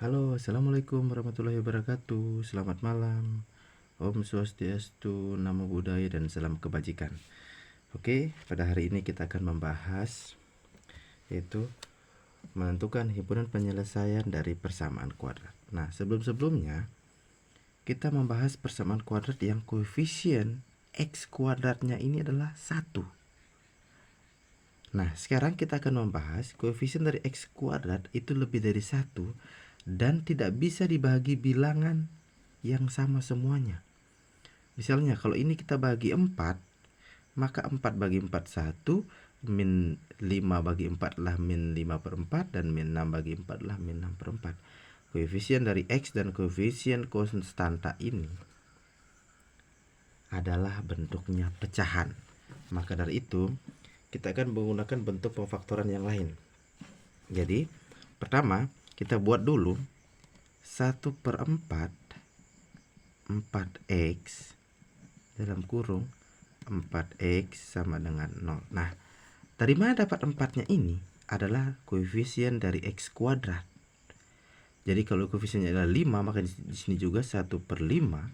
Halo, Assalamualaikum warahmatullahi wabarakatuh. Selamat malam. Om Swastiastu, Namo Buddhaya, dan salam kebajikan. Oke, pada hari ini kita akan membahas yaitu menentukan himpunan penyelesaian dari persamaan kuadrat. Nah, sebelum-sebelumnya kita membahas persamaan kuadrat yang koefisien X kuadratnya ini adalah 1. Nah, sekarang kita akan membahas koefisien dari X kuadrat itu lebih dari 1 dan tidak bisa dibagi bilangan yang sama semuanya. Misalnya kalau ini kita bagi 4, maka 4 bagi 4 1, min 5 bagi 4 adalah min 5/4, dan min 6 bagi 4 adalah min 6/4. Koefisien dari X dan koefisien konstanta ini adalah bentuknya pecahan. Maka dari itu kita akan menggunakan bentuk pemfaktoran yang lain. Jadi pertama kita buat dulu 1/4 4x dalam kurung 4x sama dengan 0. Nah, dari mana dapat 4-nya ini? Adalah koefisien dari x kuadrat. Jadi kalau koefisiennya adalah 5, maka di sini juga 1/5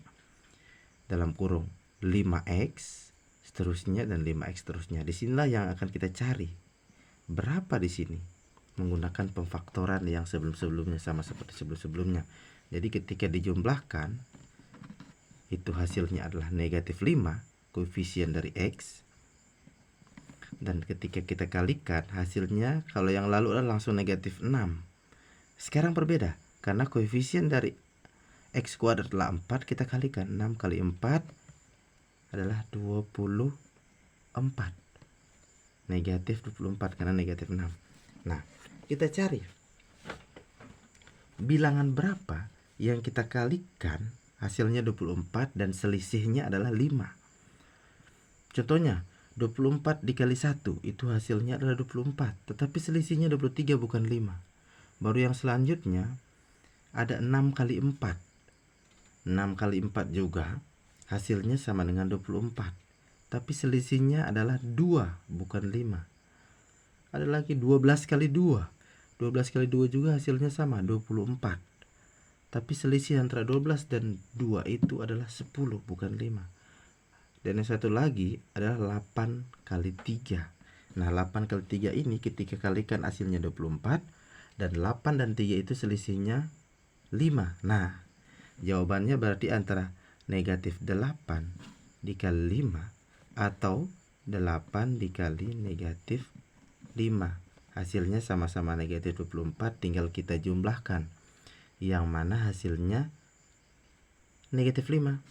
dalam kurung 5x seterusnya dan 5x seterusnya. Disinilah yang akan kita cari berapa di sini menggunakan pemfaktoran yang sebelum-sebelumnya sama seperti sebelum-sebelumnya. Jadi ketika dijumlahkan itu hasilnya adalah negatif 5 koefisien dari X, dan ketika kita kalikan hasilnya, kalau yang lalu adalah langsung negatif 6. Sekarang berbeda karena koefisien dari X kuadrat adalah 4, kita kalikan 6 kali 4 adalah 24, negatif 24 karena negatif 6. Nah, kita cari bilangan berapa yang kita kalikan hasilnya 24 dan selisihnya adalah 5. Contohnya 24 dikali 1 itu hasilnya adalah 24, tetapi selisihnya 23 bukan 5. Baru yang selanjutnya ada 6 kali 4. 6 kali 4 juga hasilnya sama dengan 24, tapi selisihnya adalah 2 bukan 5. Ada lagi 12 kali 2. 12 kali 2 juga hasilnya sama 24, tapi selisih antara 12 dan 2 itu adalah 10 bukan 5. Dan yang satu lagi adalah 8 kali 3. Nah, 8 kali 3 ini ketika kalikan hasilnya 24, dan 8 dan 3 itu selisihnya 5. Nah, jawabannya berarti antara negatif 8 dikali 5 atau 8 dikali negatif 5. Hasilnya sama-sama negatif 24, tinggal kita jumlahkan. Yang mana hasilnya negatif 5.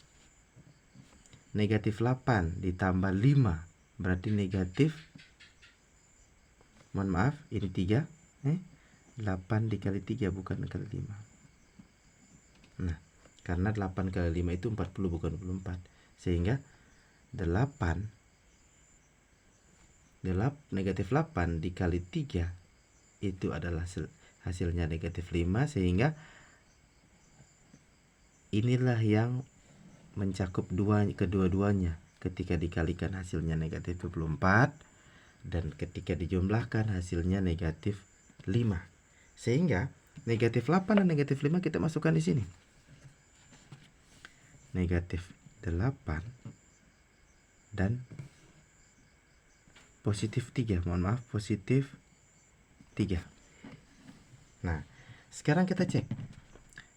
Negatif 8 ditambah 5 berarti negatif, mohon maaf, ini 3, 8 dikali 3 bukan kali 5. Nah, karena 8 kali 5 itu 40 bukan 24, sehingga 8 negatif 8 dikali 3 itu adalah hasilnya negatif 5, sehingga inilah yang mencakup kedua-duanya ketika dikalikan hasilnya negatif 24 dan ketika dijumlahkan hasilnya negatif 5. Sehingga negatif 8 dan negatif 5 kita masukkan di sini. Negatif 8 dan positif 3. Mohon maaf, positif 3. Nah, sekarang kita cek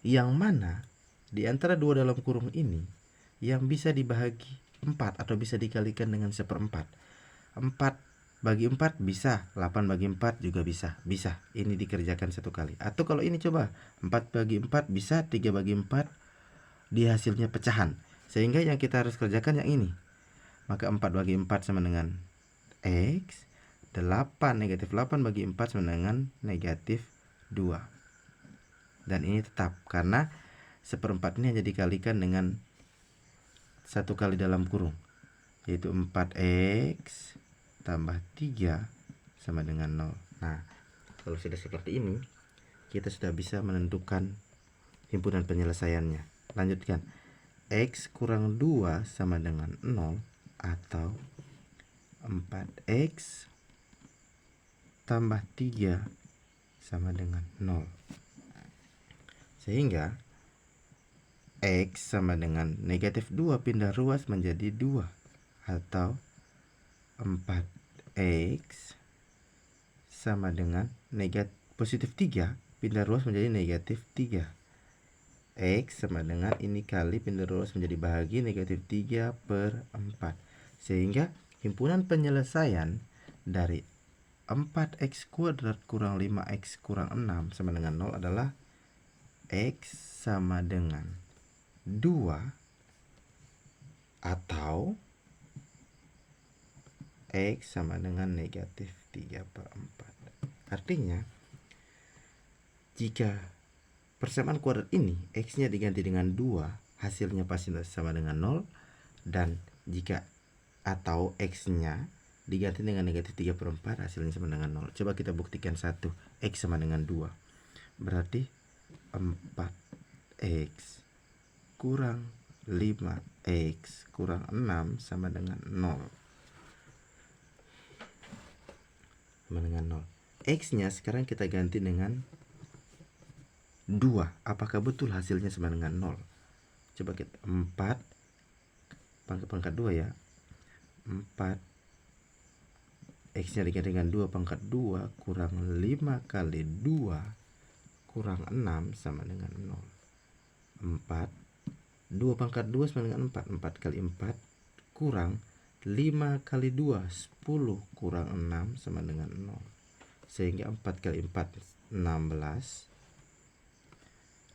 yang mana di antara dua dalam kurung ini yang bisa dibagi 4 atau bisa dikalikan dengan 1/4. 4 bagi 4 bisa, 8 bagi 4 juga bisa. Ini dikerjakan satu kali. Atau kalau ini coba 4 bagi 4 bisa, 3 bagi 4 di hasilnya pecahan. Sehingga yang kita harus kerjakan yang ini. Maka 4 bagi 4 sama dengan X, 8 negatif 8 bagi 4 sama dengan negatif 2. Dan ini tetap karena 1/4 ini hanya dikalikan dengan satu kali dalam kurung, yaitu 4x tambah 3 sama dengan 0. Nah, kalau sudah seperti ini, kita sudah bisa menentukan himpunan penyelesaiannya. Lanjutkan. X kurang 2 sama dengan 0 atau 4x tambah 3 sama dengan 0. Sehingga X sama dengan negatif 2 pindah ruas menjadi 2, atau 4X sama dengan positif 3 pindah ruas menjadi negatif 3. X sama dengan ini kali pindah ruas menjadi bahagi negatif 3/4. Sehingga himpunan penyelesaian dari 4x kuadrat kurang 5x kurang 6 sama dengan 0 adalah X sama dengan 2 atau X sama dengan negatif 3/4. Artinya, jika persamaan kuadrat ini X-nya diganti dengan 2, hasilnya pasti sama dengan 0. Dan jika atau X-nya diganti dengan negatif 3/4, hasilnya sama dengan 0. Coba kita buktikan satu. X sama dengan 2. Berarti 4X kurang 5X kurang 6 sama dengan 0. Sama dengan 0. X-nya sekarang kita ganti dengan 2. Apakah betul hasilnya sama dengan 0? Coba kita 4 pangkat 2 ya. 4 X-nya diganti dengan 2 pangkat 2 kurang 5 kali 2 kurang 6 sama dengan 0. 4 2 pangkat 2 sama dengan 4. 4 kali 4 kurang 5 kali 2 10 kurang 6 sama dengan 0. Sehingga 4 kali 4 16.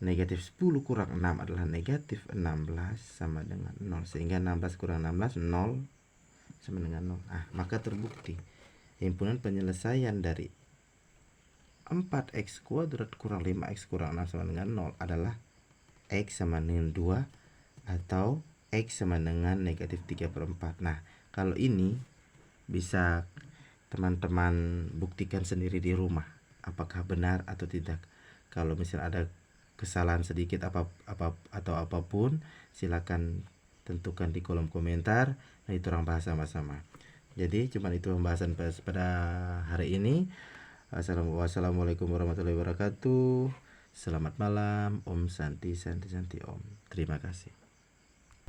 Negatif 10 kurang 6 adalah negatif 16 sama dengan 0. Sehingga 16 kurang 16 0 sama dengan 0. Maka terbukti himpunan penyelesaian dari 4x kuadrat kurang 5x kurang 6 sama dengan 0 adalah X sama dengan 2 atau X sama dengan negatif 3/4. Nah, kalau ini bisa teman-teman buktikan sendiri di rumah apakah benar atau tidak. Kalau misalnya ada kesalahan sedikit atau apapun, silakan tentukan di kolom komentar. Nah, itu orang bahas sama-sama. Jadi cuman itu pembahasan pada hari ini. Wassalamualaikum warahmatullahi wabarakatuh. Selamat malam. Om Santi Santi Santi Om. Terima kasih.